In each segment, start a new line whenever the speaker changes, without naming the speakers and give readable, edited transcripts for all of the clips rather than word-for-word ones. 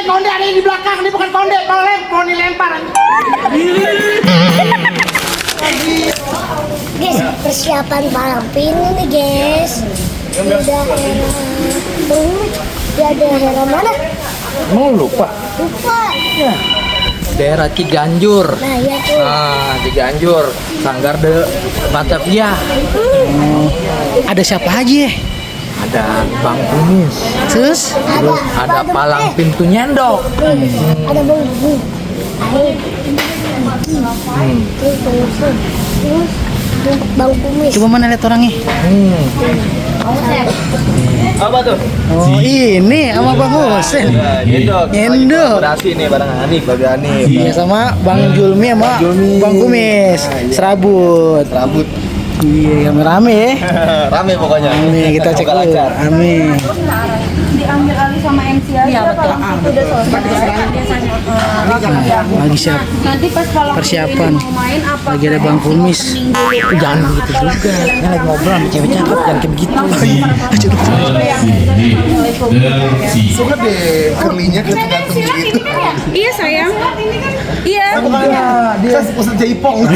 konde ada yang di belakang, ini bukan konde, mau dilempar.
Guys, persiapan balap ini nih guys. Di daerah mana?
Mau lupa?
Lupa.
Ya. Daerah Ciganjur.
Nah ya tuh.
Nah, Ciganjur, Sanggar de Batavia.
Ada siapa aja?
Ada Bang Kumis.
Terus?
Terus ada palang pintu nyendok.
Ada bumbu. Terus Bang Kumis.
Coba mana lihat orangnya?
Apa tuh?
Oh ini sama Bang Husen.
Nyendok.
Nyendok.
Kolaborasi nih bareng Hanif, Babe Hanif.
Iya sama Bang Julmi sama Bang Kumis. Serabut.
Rambut
Iya, rame ya.
rame pokoknya.
Amin, kita cek dulu. Amin.
Diambil alih sama MC aja. Iya betul. Udah selesai.
Lagi siap
Nanti pas kalau
persiapan.
mau main apa?
Lagi ada Bang Kumis. Jangan begitu juga. Ini lagi ngobrol sama cewek cakep, jangan kayak begitu.
Suka deh curly-nya gantung gitu.
Iya sayang. Iya.
Dia Ustaz Jaipong.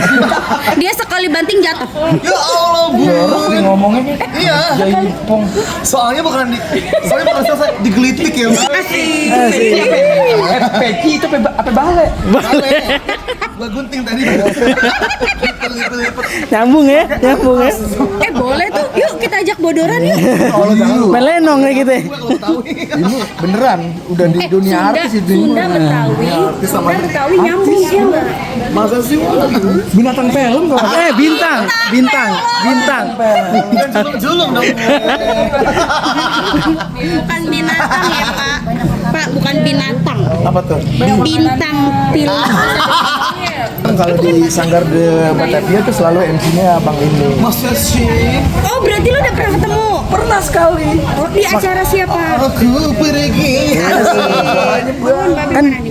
Dia sekali banting jatuh.
Ya Allah, Bu.
Ngomongnya
Iya.
Jaipong.
Soalnya bukan selesai digelitik ya, Mbak.
Peci itu apa balik?
Gua gunting tadi.
Nyambung ya, nyambung ya.
Boleh tuh. Yuk kita ajak bodoran yuk.
Kalau dulu
Main lenong nih kita.
kalau tahu
Ini beneran udah di dunia artis itu.
Sunda Betawi nyambung ya enggak?
masa sih
Binatang film kok.
Bintang.
julung dong.
Bukan binatang ya Pak. Pak bukan binatang.
Apa tuh?
Bintang film.
Kalau di Sanggar de Batavia tuh selalu MC-nya Bang ini.
Masa sih
Oh berarti lu udah pernah ketemu?
Pernah sekali.
Oh di acara siapa?
aku pergi.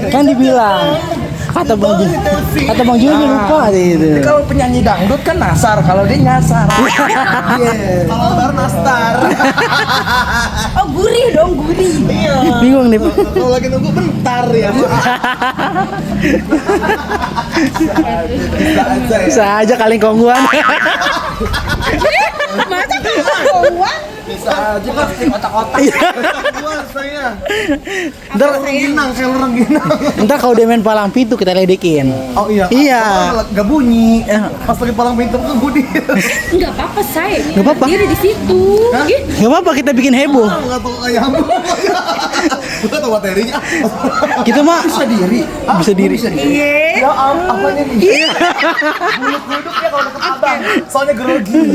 Kan dibilang kata Bang Julmi lupa deh itu.
Kalau penyanyi dangdut kan nasar, kalau dia nyasar.
Kalau bar nastar.
Oh gurih dong gurih.
Bingung nih.
Kalau lagi nunggu bentar ya.
Bisa aja kaleng kongguan.
Masa kamu
Bisa aja kan otak-otak. Gua saya.
Ntar
Rengginang kayak orang ginang.
Ntar kalau dia main palang pintu kita ledekin.
Oh iya.
Iya.
Gak bunyi. Pas lagi palang pintu tuh bunyi.
Enggak apa-apa say.
Nggak apa-apa.
Dia ada di situ. Ih,
Gak apa-apa kita bikin heboh.
Enggak tahu kayak apa. Gua tahu materinya.
Kita mah
Bisa diri.
bisa diri.
Iya.
Ya apanya nih? Mulut-mulut ya kalau deket abang. Soalnya grogi.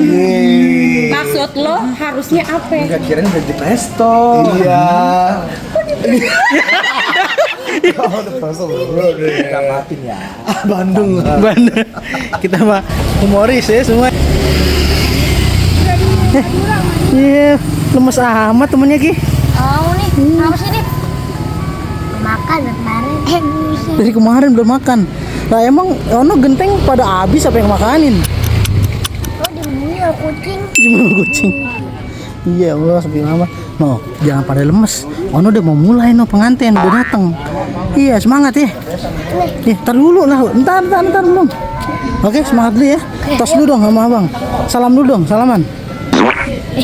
Maksud lo harusnya apa?
Enggak kirain udah di presto.
Iya.
Kita maafin ya.
Bandung.
Bandar. Kita mah humoris ya semua. Iya, lemes amat temennya Ki.
Oh nih, apa sih nih? Makan kemarin. Buset.
Dari kemarin belum makan. Lah emang ono genteng pada habis apa yang makanin?
Oh dibunuh kucing.
Cuma kucing. Iya Allah sepi lama. No, jangan pada lemes. Ono udah mau mulai no pengantin udah datang. Iya semangat ya. Ntar dulu lah. Ntar belum. Oke semangat dulu ya. Tos dulu dong sama abang. Salam dulu dong, salaman.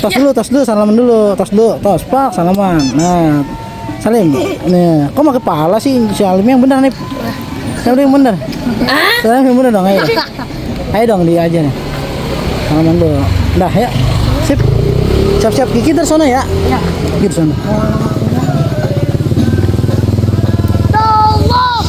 Tos dulu, salaman dulu. Tos pak, salaman. Nah, salim. Nih, kok pakai kepala sih? Salim yang benar nih. Yang benar. Salim yang benar dong, ayo. Ayo dong dia aja nih. Salaman dulu. Dah ya. Sip. Siap-siap Kiki dari sana ya. Iya. Gitu sana.
Tolong.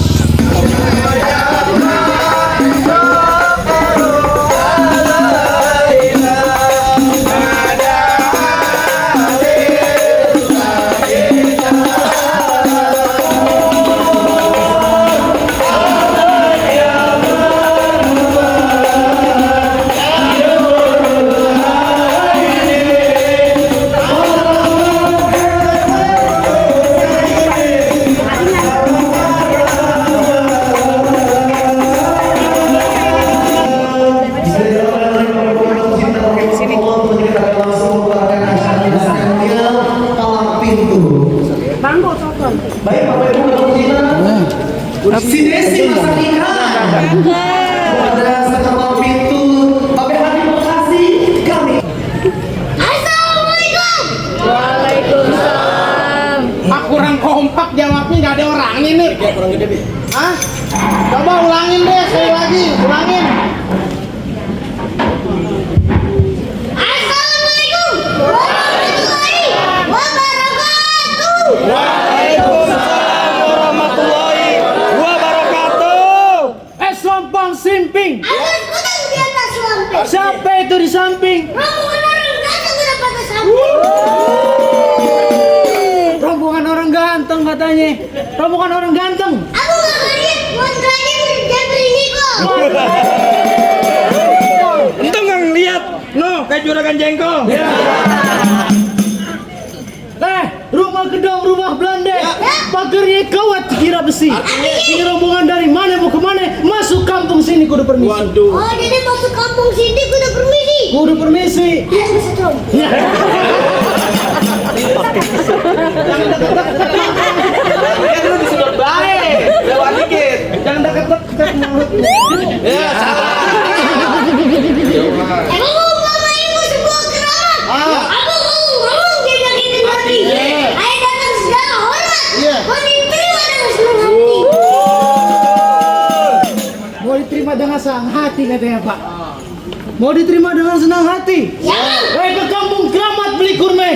Baik Bapak Ibu. Si Desi Masalika. Pada sekelompok pintu. Bapak Habib Bekasi kami.
Assalamualaikum.
Pak kurang kompak jawabnya, nggak ada orangnya nih.
Kurang gede, Bi.
Hah? Coba ulangin deh, sekali lagi, ulangin.
Assalamualaikum warahmatullahi wabarakatuh.
Waalaikumsalam warahmatullahi wabarakatuh.
Lompong simping.
Atas kutang di atas lampin.
Siapa itu di samping?
Rombongan orang datang udah pada samping.
Rombongan orang ganteng katanya. Rombongan orang ganteng.
Aku nggak ngeliat montranya berjabri Niko.
Itu nggak ngeliat. No, kayak juragan jengkol.
Rumah gedong, rumah Belanda. Pagernya kawat kira besi. Ini rombongan dari mana mau kemana? Masuk kampung sini kudu permisi.
Waduh.
Oh, jadi masuk kampung sini kudu permisi.
Kudu permisi.
Ayo bisa dong.
Kan lu disebut baik. Lewat dikit.
Jangan dekat-dekat mulut.
Ya, salah.
Emang mau ibu sebuah keramat? Aku ngomong dia nyakitin hati. Ayo datang segala hormat. Kau diterima dengan senang hati.
Mau diterima dengan senang hati katanya Pak. Mau diterima dengan senang hati. Ke kampung keramat beli kurma.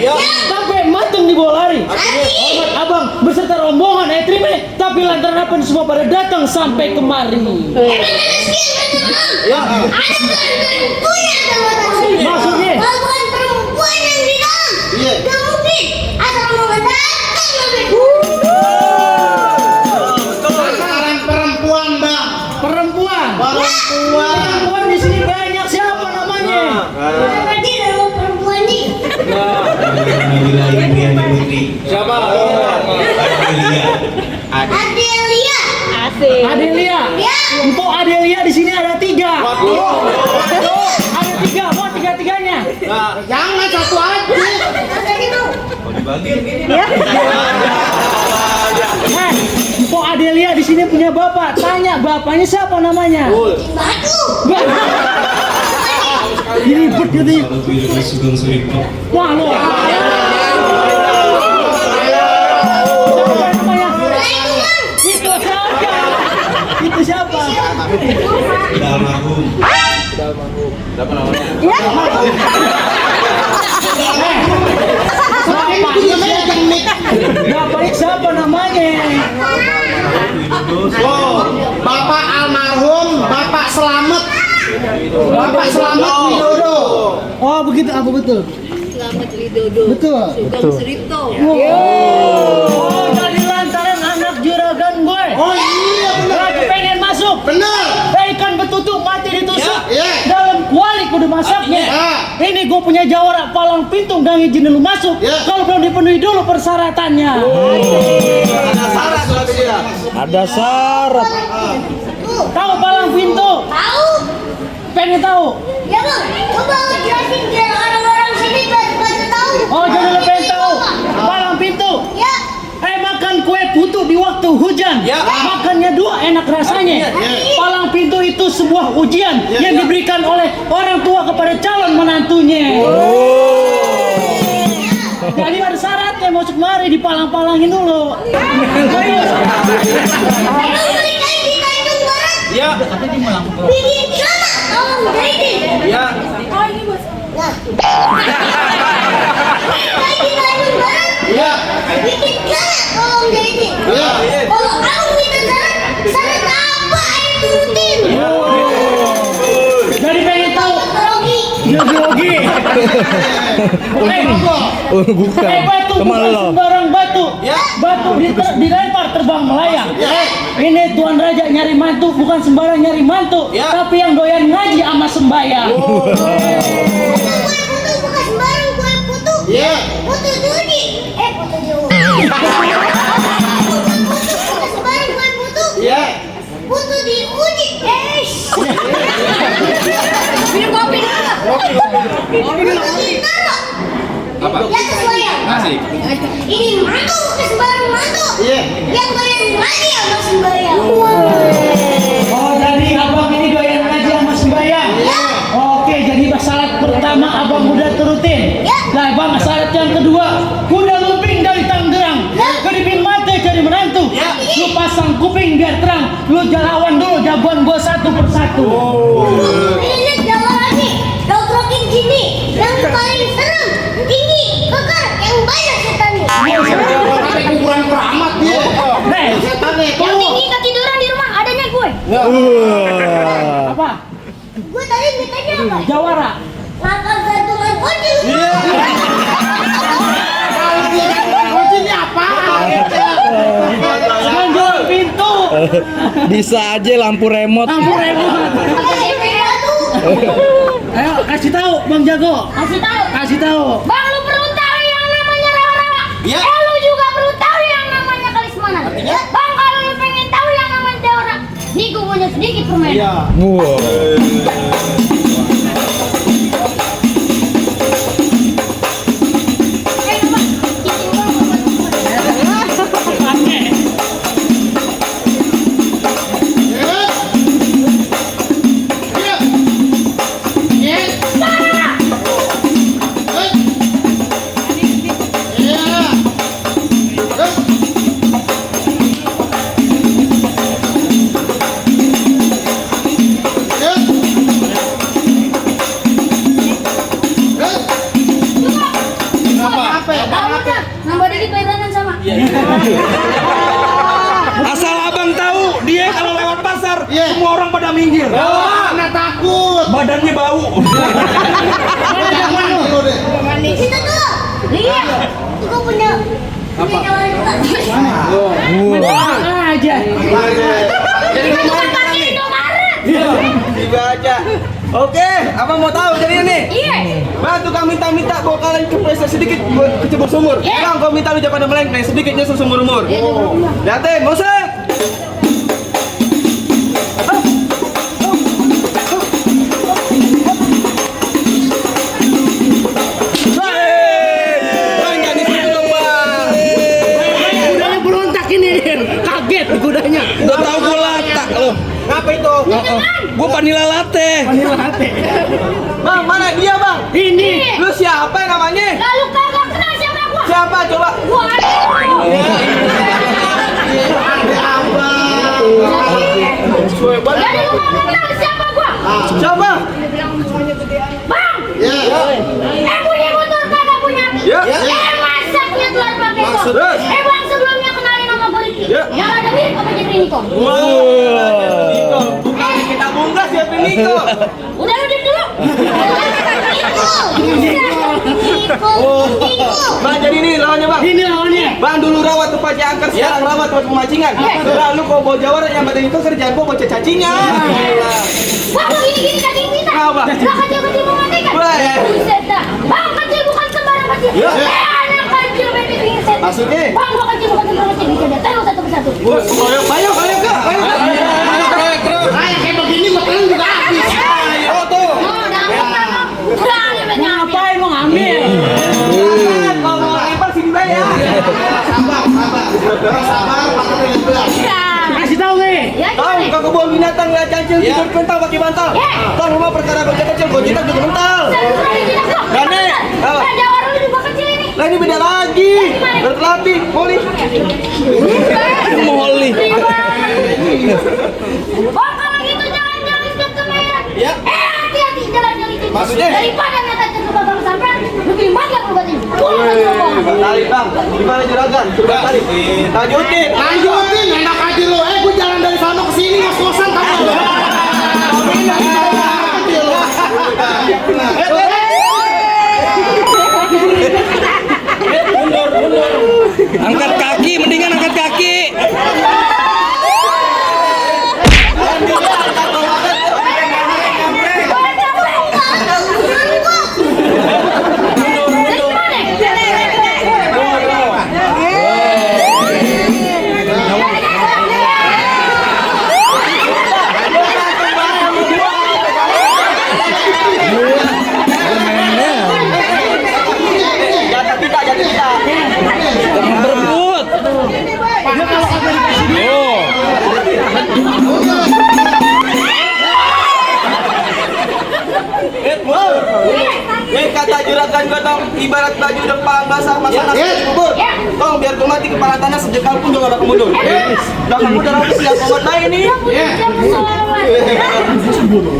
Sampai mateng dibawa lari. Hormat abang beserta rombongan terima. Tapi lantaran apa semua pada datang sampai kemari.
Emang ada sekian banyak orang. Ada perempuan sama taksi.
Maksudnya?
Kalau bukan perempuan yang di dalam, gak mungkin. Asal mau datang lebih.
Sekarang perempuan bang. Perempuan. Perempuan di sini banyak siapa namanya?
Berarti nama perempuan nih.
Siapa?
Adelia.
Adelia.
Ya.
Untuk Adelia di sini ada 3. Ada 3, mau 3-3-nya. Jangan satu aja.
Katanya mau.
Empok Adelia di sini punya bapak. Tanya bapaknya siapa namanya?
Batu.
Ini ribut katanya. Wah lo. Siapa namanya? Itu siapa? Itu siapa? Bapaknya siapa namanya?
Bapak almarhum, Bapak Selamat. Bapak Selamat Widodo.
Oh begitu, apa betul?
Selamat Widodo.
Betul.
Sugeng Sripto.
Oh, jadi lantaran anak juragan gue.
Oh iya benar.
Lagi pengen masuk.
Benar.
Ikan betutu mati ditusuk.
Ya.
Dalam kuali kudu masaknya.
Ya.
Ini gue punya jawara palang pintu gak ngizinin lu masuk.
Ya.
Kalau belum dipenuhi dulu persyaratannya.
Ada syarat berarti dia.
Ada syarat.
Tahu palang pintu?
Tahu?
Pengen tahu?
Ya bang, coba jelasin biar orang-orang sini pada tahu.
Oh jadi lu pengen tahu? Palang pintu?
Ya.
Makan kue putu di waktu hujan.
Ya.
Makannya 2 enak rasanya. Palang pintu itu sebuah ujian yang diberikan oleh orang tua kepada calon menantunya. Jadi ada syaratnya masuk mari dipalang-palangin dulu.
Emang menikahi di Tanjung Barat?
Ya.
Bikin drama, tolong guiding.
Ya.
Oh ini bos. Nah. Menikahi di Tanjung Barat?
Ya.
Bikin drama, tolong guiding.
Ya.
Kalau aku minta syarat apa ayo turutin.
Jadi pengen tahu?
Grogi.
Grogi.
Bukan.
Batu bukan sembarang batu. Batu dilempar terbang melayang. Ini Tuan Raja nyari mantu bukan sembarang nyari mantu, tapi yang doyan ngaji sama sembahyang.
Kue putu bukan sembarang kue putu. Putu judi. Putu judi. Putu bukan sembarang kue putu. Putu diuji. Minum kopi dulu. Putu ditaruh.
Apa?
Di atas wayang. Ini mantu ke sembarang mantu.
Iya.
Yang kalian lagi sama sembarang.
Oh, jadi abang ini doyan ngaji sama sembahyang. Oke, jadi syarat pertama abang udah turutin. Nah, bang syarat yang kedua, kuda lumping dari Tangerang. Kedipin mata cari menantu. Lu pasang kuping biar terang. Lu jalawan dulu jagoan gua satu persatu.
Ini jawaban nih. Dobrokin gini. Yang paling serem, tinggi, kekar, yang banyak setannya.
Sampai kuburan keramat dia.
Nih,
Setan nih.
Yang tinggi ketiduran di rumah adanya gue.
apa?
Gue tadi mintanya apa?
Jawara.
Ngangkat gantungan kunci.
Kalau dia kunci ini apa?
Ganjol pintu.
Bisa aja lampu remote.
Lampu remote. Ayo kasih tahu Bang Jago.
Kasih tahu.
Kasih tahu.
Bang, lu perlu tahu yang namanya rawa-rawa.
Iya.
Lu juga perlu tahu yang namanya kalismanan. Bang, kalau lu pengen tahu yang namanya deora, nih gue punya sedikit permainan.
Iya.
Ayo, Bang. Cincin gua buat nambah dikit bayaran sama.
Asal abang tahu, dia kalau lewat pasar,
Iya.
semua orang pada minggir.
Anak takut.
Badannya bau.
Jangan dulu deh.
Situ tuh. Lihat. Itu gua punya kawan juga.
Aja.
Jadi
Itu kan pakai Indomaret.
Tiba aja. Oke, abang mau tahu jadinya nih.
Iya.
Bang, tukang minta-minta bawa kalian kepleset sedikit buat kecebur sumur. Bang, kau minta lu jangan pada melengkeng, sedikit nyusul sumur umur. Lihatin, musik. Bang, jangan disitu dong, Bang.
Kudanya berontak ini. Kaget kudanya.
Udah tahu gua latak lo.
Apa itu?
Gua vanilla latte.
Vanilla latte.
Bang, mana dia, Bang?
Ini.
Lu siapa namanya?
Lalu kagak kenal siapa gua?
Siapa coba?
Gua ada. Jadi lu mau kenal siapa gua?
Siapa?
Bang.
Ya.
Punya motor kagak punya.
Ya.
Masa punya telur pakai kok?
Terus?
Bang, sebelumnya kenalin nama gua Riki.
Ya.
Yang ada mirip apa jadi Niko?
Wow. Bukan kita bungkas ya, Niko.
Udah lu diem dulu. Niko.
Bang, jadi ini lawannya, Bang.
Ini lawannya.
Bang, dulu rawat tempat angker, sekarang rawat tempat pemacingan. Lalu kau bawa jawara yang badan itu kerjaan gua baca cacingan.
Bang, lu gini-gini cacing kita.
Kenapa?
Lah kecil-kecil mau mati kan?
Boleh.
Buset dah. Bang, kecil bukan sembarang kecil.
Ya.
Anak kecil baby princess.
Maksudnya?
Bang, gua kecil bukan sembarang kecil. Bisa dah. Tahu satu persatu.
Ayo, Kak.
Kayak begini makanan juga habis.
Ayo tuh.
Oh, dapat. Udah, dia banyak.
Ngapain mau ngambil?
Kalau mau lempar sini bayar.
Sabar, pakai dengan belas.
Kasih tahu nih.
Ya,
Tahu
gimana?
kau kebun binatang lihat cacing tidur pental pakai bantal. Tahu rumah perkara gojek kecil gojek juga mental.
Saya suruh dia tidak kok.
Gane.
Nah, jawara lu juga kecil ini.
Lah ini beda lagi. Berlatih, Moli. Moli.
Oh, kalau gitu jangan ke kamera.
Ya.
Hati-hati jalan-jalan itu.
Maksudnya?
Daripada ngata ke babang sampean, lebih banyak lu buat ini.
Tarik, Bang. Gimana juragan? Coba tarik. Lanjutin.
Lanjutin, enak aja lo. Gue jalan dari sana ke sini ngos-ngosan kamu.
Angkat kaki, mendingan angkat kaki. juragan gua tong ibarat baju depan basah masak nasi bubur. Tong biar gua mati kepala tanah sejengkal pun juga bakal mundur. Udah kamu udah habis ya komat lain nih.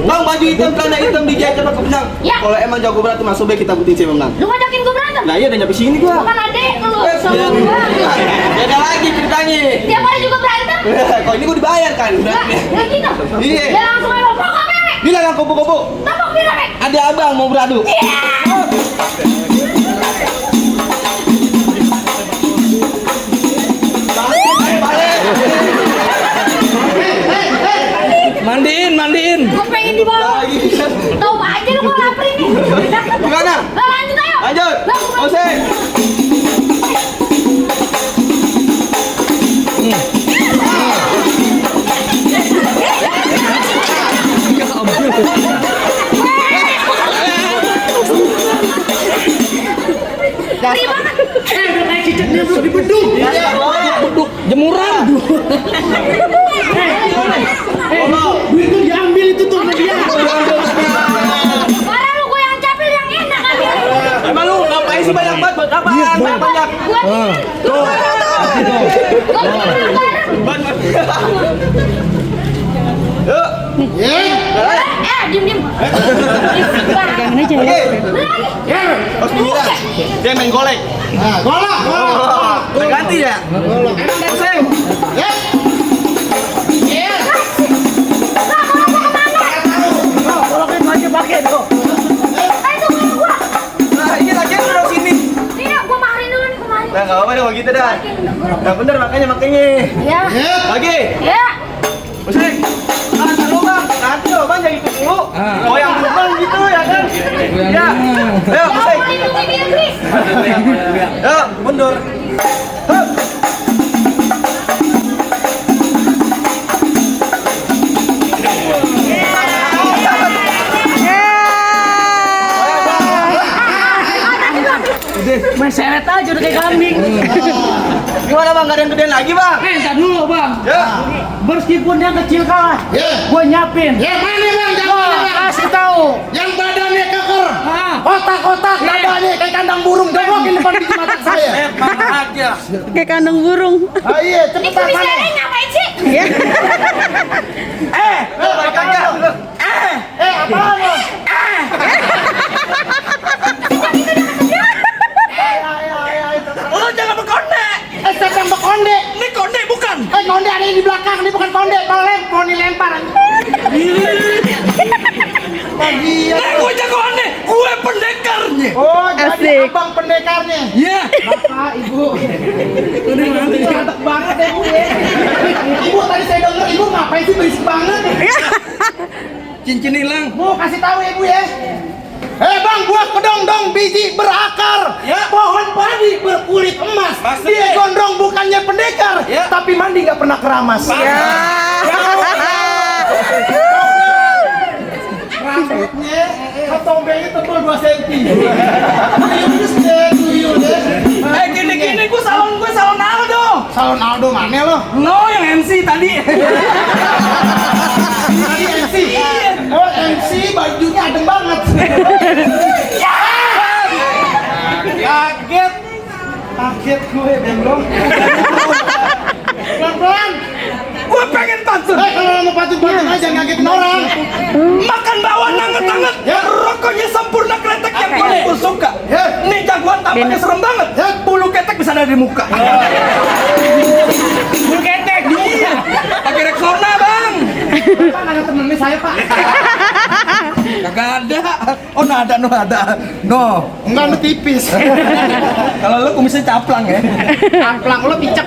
Tong baju hitam celana hitam dijahit sama kebenang. Kalau emang jago berantem masuk baik kita buktiin siapa menang.
Lu ngajakin gue berantem?
Nah iya udah nyampe sini gua.
Bukan adek lu. Sama gua.
Beda lagi ceritanya.
Tiap hari juga berantem?
Kalau ini gua dibayar kan.
Enggak gitu.
Iya.
Dia langsung aja pokok mewek.
Bilang aku kupu-kupu.
Tepok dia mewek.
Ada abang mau beradu.
Mandiin.
Gue pengen dibawa. Tahu aja lu mau lapar ini.
Gimana?
Lah lanjut ayo.
Lanjut. Ose.
Jemuran.
Duit itu diambil itu tuh sama dia.
Parah lu, gue yang capek yang enak kan.
Emang lu ngapain sih banyak banget buat apaan? Banyak.
Gue
Yuk.
diem.
Pegangin aja ya.
Bos gila. Dia main golek.
Nah, golok.
Udah ganti ya? Pusing.
Ya.
Tolongin aja pakai tuh.
Nah, ini lagi terus sini.
Iya, gue maharin dulu nih,
Nah, enggak apa-apa deh kalau gitu dah. Nah, bener makanya.
Ya.
Lagi.
Ya.
Pusing. Taruh bang. Nanti loh bang jadi ikut dulu. Oh yang bener gitu ya kan? Ya. Ayo pusing.
Lindungi dia, Chris.
Yuk, mundur. Hup.
Meseret aja udah kayak kambing.
Gimana bang? Gak ada yang gedean lagi bang?
Entar dulu bang.
Ya.
Meskipun yang kecil kalah, gue nyapin.
Ya mana bang? Jangan
Kasih tahu.
yang badannya keker,
Ah.
kotak-kotak, badannya kayak kandang burung, jonglokin depan biji mata saya.
aja.
Kayak kandang burung.
Ah iya,
Ini
cepetan
kumis
mana?
nenek ngapain sih?
Balik aja.
Apaan lo?
Lo jangan berkonde.
Siapa yang berkonde?
Ini konde bukan.
Konde ada yang di belakang, ini bukan konde. Kalau mau dilempar. Bagian.
Gue jago aneh. Gue pendekarnya.
Oh, jadi
Asik.
abang pendekarnya.
Iya.
Bapak, ibu. Ini nanti mantap banget ya, Bu ya. Ibu tadi saya denger, ibu ngapain sih berisik banget?
Cincin hilang.
Bu, kasih tahu ya, Bu ya. Bang, buah kedong-dong biji berakar.
Ya.
Pohon padi berkulit emas.
Maksudnya?
Dia gondrong bukannya pendekar,
Ya.
tapi mandi nggak pernah keramas. Rambutnya, tombengnya tebal 2 cm. Tuyul deh.
Gini-gini gue salon Aldo.
Salon Aldo mana lo?
No, yang MC tadi.
Tadi MC. Oh MC bajunya adem banget. Kaget gue bengong. Pelan-pelan.
Gue pengen pantun.
Kalau mau pantun-pantun aja ngagetin orang.
Makan bawang anget-anget.
Ya.
Rokoknya sempurna kretek yang paling gue suka.
Ya.
Nih jagoan tampaknya serem banget.
Ya.
Bulu ketek bisa ada di muka. Bulu ketek. Iya. Pakai Rexona bang.
Pak ada temennya saya pak.
Kagak ada. Oh no ada. No.
Enggak lu tipis.
Kalau lu kumisnya caplang ya.
Amplang lu picek.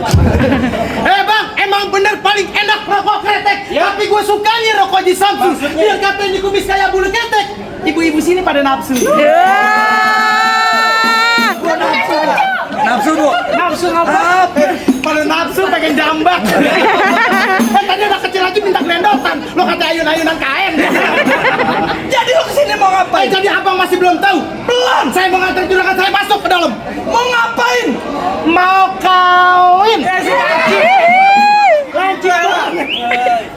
Bang, emang bener paling enak rokok kretek. Tapi gue sukanya rokok di Samsung. Biar katanya kumis kayak bulu ketek. Ibu-ibu sini pada nafsu.
Nafsu bu.
Nafsu apa? Pada nafsu pengen jambak. Tadi udah kecil lagi minta gelendotan. Lo kata ayun-ayunan KM.
Jadi lu kesini mau ngapain?
Jadi abang masih belum tahu. Belum. Saya mau nganter juragan saya masuk ke dalam.
Mau ngapain?
Mau kawin.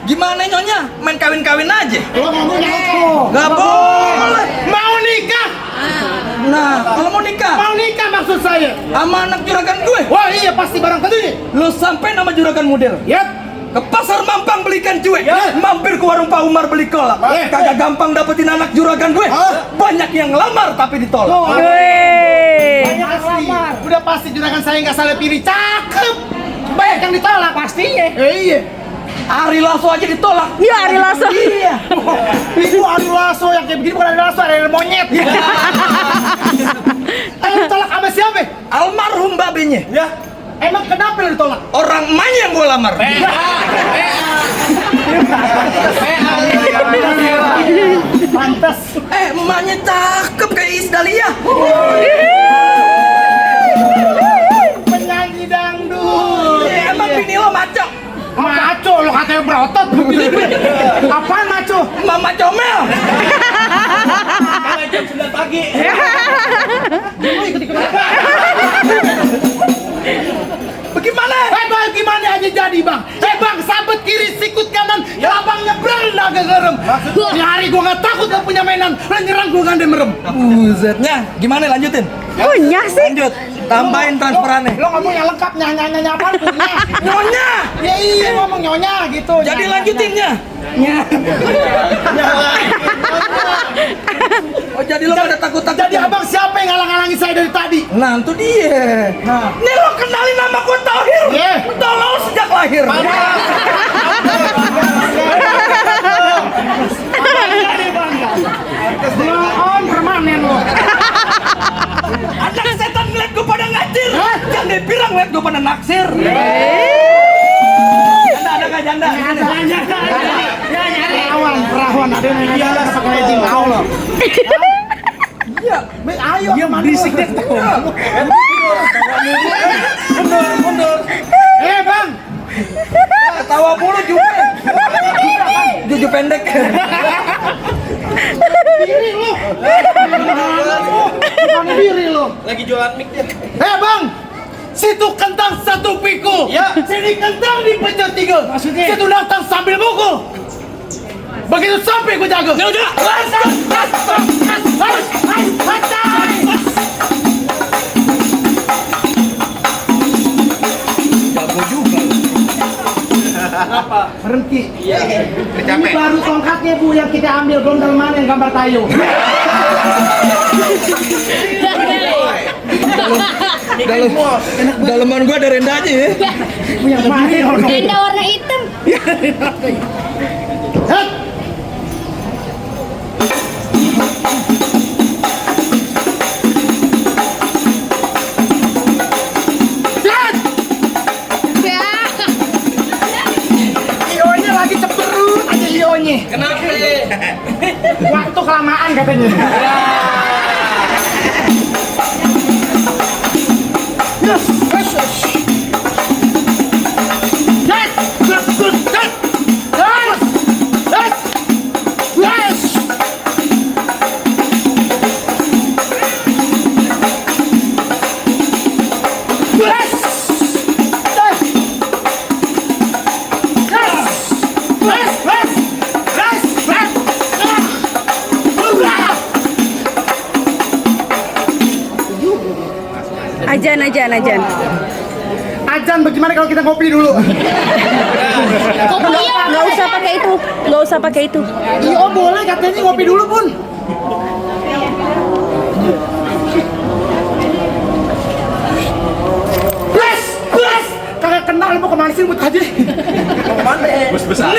Gimana nyonya? Main kawin-kawin aja.
Lo ngomongnya apa?
Gak boleh.
Mau nikah.
Nah, kalau mau nikah
Mau nikah maksud saya.
sama anak juragan gue,
Wah iya pasti barang tentunya.
lu sampai nama juragan model.
Yap.
Ke pasar Mampang belikan cuek,
Ya.
mampir ke warung Pak Umar beli kolak. Kagak gampang dapetin anak juragan gue. Banyak yang ngelamar tapi ditolak.
Banyak asli. Udah pasti juragan saya nggak salah pilih. Cakep. Banyak yang ditolak pastinya. Iya.
Ari Lasso aja ditolak.
Iya, Ari Lasso.
Iya.
Itu Ari Lasso yang kayak begini bukan Ari Lasso, Ari monyet. Tolak sama siapa?
Almarhum babenya.
Ya. Emang kenapa lu ditolak?
Orang emaknya yang gue lamar.
Pantes.
Emaknya cakep kayak Iis Dahlia.
Penyanyi dangdut.
Emang bini lo maco.
Maco, lo katanya berotot. Apaan maco?
Mama comel.
Jam 9 pagi.
Bagaimana?
Bang, gimana aja jadi bang? Bang, sabet kiri, sikut kanan, abang nyebrang naga gerem. Di hari gua nggak takut gak punya mainan, lo nyerang gua gak ada merem.
Buzetnya, gimana lanjutin?
Punya sih.
Lanjut, tambahin transferannya.
Lo ngomong yang lengkap, nyanyi apaan punya?
Nyonya.
Ya iya ngomong nyonya gitu.
Jadi
Nyanyi,
lanjutinnya. Oh jadi lo pada takut-takut.
Jadi abang siapa yang ngalang-ngalangin saya dari tadi?
Nah itu dia.
Nah.
Nih lo kenalin nama gue Tauhir.
Iya.
Tolol sejak lahir.
On permanen lo.
Anak setan ngeliat gue pada ngacir. Jangan dipirang ngeliat gue pada naksir. Janda ada gak janda?
Perawan ada yang nanya pakai legging mau lo. Iya, ayo. Dia berisik deh. Mundur. Bang.
Ketawa mulu juga. Juju pendek.
Diri lo. Bukan diri lo.
Lagi jualan mic dia.
Bang. Situ kentang satu pikul. Ya. Sini kentang dipecah tiga. Maksudnya? Situ datang sambil mukul. Begitu sampai gue jago. Ya udah.
Jago juga.
Apa? Berhenti. Iya. Ini baru tongkatnya Bu yang kita ambil gondol mana yang gambar tayo.
Daleman gua ada rendanya ya.
Yang mana?
Tenda warna hitam.
Hei! Ionya lagi ceperut aja ionya.
Kenapa?
Waktu kelamaan katanya. Yes, yes, yes. Yes, yes, yes, yes. Yes, yes, yes. Yes.
Ajan.
Ajan bagaimana kalau kita ngopi dulu?
Nggak usah pakai itu. Nggak usah pakai itu.
Iya boleh katanya ngopi dulu pun. Bless. Kagak kenal mau kemana sih mut aja. Mau kemana? Bus besar.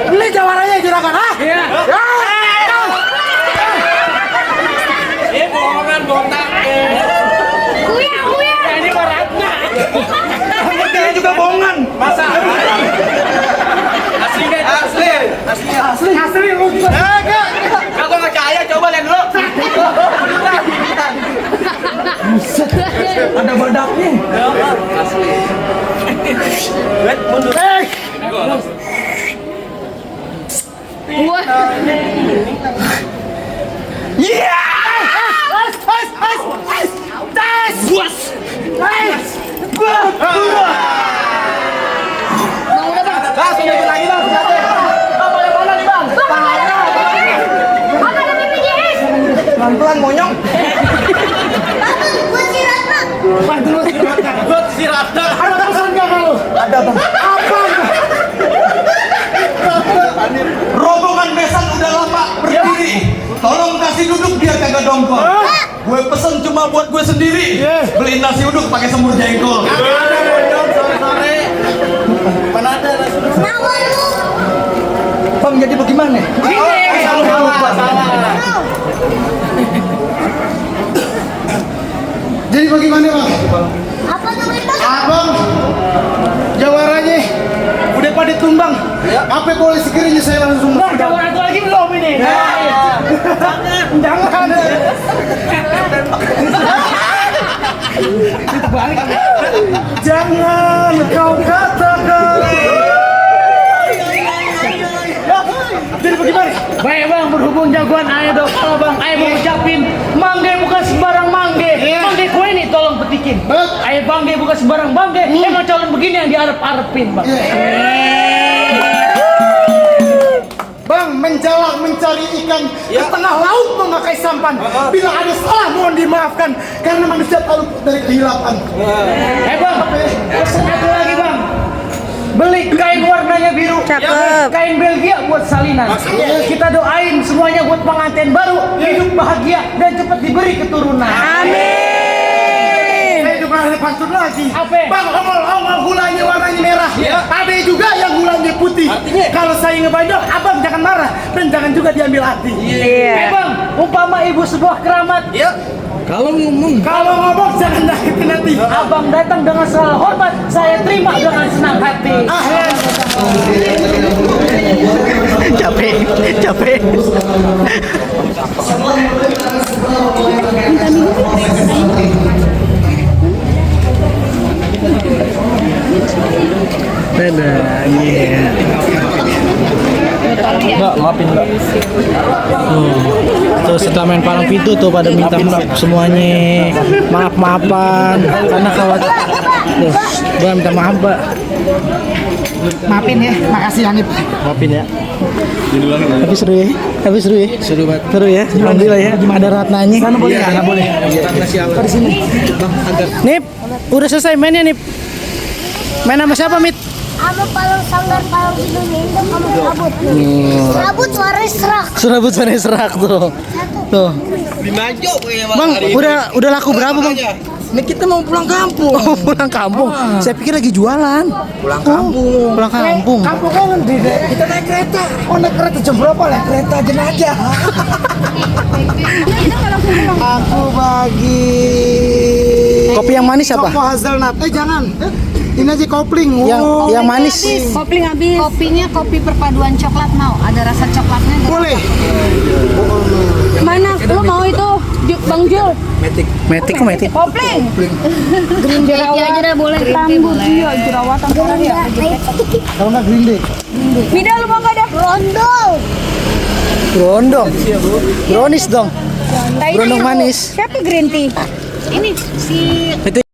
Beli jawarannya juragan, ha? Iya.
Bohongan botak.
Uya.
Ini mah Ratna. Dia juga bohongan. Masa?
Asli lu. Enggak.
Aku nggak percaya, coba lihat dulu. Ada badaknya. Asli. Mundur.
Wah.
Iya.
udah bang. Apa? Rombongan besan udah lama berdiri. Tolong kasih duduk biar kagak dongkol. Gue pesen cuma buat gue sendiri. Beliin nasi uduk pakai semur jengkol. Sore-sore. Mana ada nasi uduk?
Nawar lu.
Bang jadi bagaimana?
Jadi bagaimana bang?
Apa namanya?
Abang, jawarannya udah pada tumbang. Apa boleh sekiranya saya langsung?
Bang, jawara itu lagi belum ini. Jangan.
Jangan kau katakan. Jadi bagaimana?
Baik bang, berhubung jagoan ayah dong. Kalau bang, ayah mau ucapin mangge bukan sembarang mangge. Mangge kue ini tolong petikin. Ayah bangge bukan sembarang bangge. Emang calon begini yang diarep-arepin bang.
Bang, menjala mencari ikan di tengah laut memakai sampan. Bila ada salah mohon dimaafkan karena manusia tahu dari kehilapan.
Bang, pesen satu lagi bang. Beli kain warnanya biru.
Cakep.
Kain Belgia buat salinan. Kita doain semuanya buat pengantin baru hidup bahagia dan cepat diberi keturunan.
Amin.
Saya juga ada pantun lagi.
Apa?
Bang, ongol-ongol gulanya warnanya merah. Ada juga yang gulanya putih. Kalau saya ngebajak, abang jangan marah dan jangan juga diambil hati.
Iya.
Bang, umpama ibu sebuah keramat.
Kalau ngomong jangan nyakitin hati.
Abang datang dengan segala hormat, saya terima dengan senang hati.
Capek. Dadah, iya.
Mbak, maafin mbak.
Tuh setelah main palang pintu tuh pada minta maaf semuanya, maaf-maafan karena khawatir. Tuh, gua minta maaf, Mbak.
Maafin ya, makasih Hanif.
Maafin ya. Tapi seru ya. Seru banget. Seru ya. Alhamdulillah ya. Ada ratnanya. Sana boleh. Iya, boleh. Di sini. Nip, udah selesai mainnya, Nip. Main sama siapa, Mit?
Ama palang sanggar palang hidungnya itu kamu kabut. Kabut suaranya serak.
Surabut sana serak tuh. Tuh. Bang, udah laku berapa, Bang?
Ini kita mau pulang kampung.
Oh, pulang kampung. Saya pikir lagi jualan.
Pulang kampung.
Pulang kampung.
Kampung kan kita naik kereta. Oh naik kereta jam berapa? Naik kereta jenazah. Aku bagi.
Kopi yang manis apa?
Choco hazelnut. Jangan. Ini aja kopling.
Yang manis.
Kopling habis. Kopinya kopi perpaduan coklat mau. Ada rasa coklatnya.
Boleh.
Mana? Lu mau itu? Bang Jul.
Metik.
Kopling. Green tea aja dah boleh. Tambut iya jerawatan orang ya.
Kalau nggak green day.
Mida lu mau enggak dah?
Rondol.
Berondong. Brownies dong. Berondong manis.
Siapa green tea? Ini si
Itu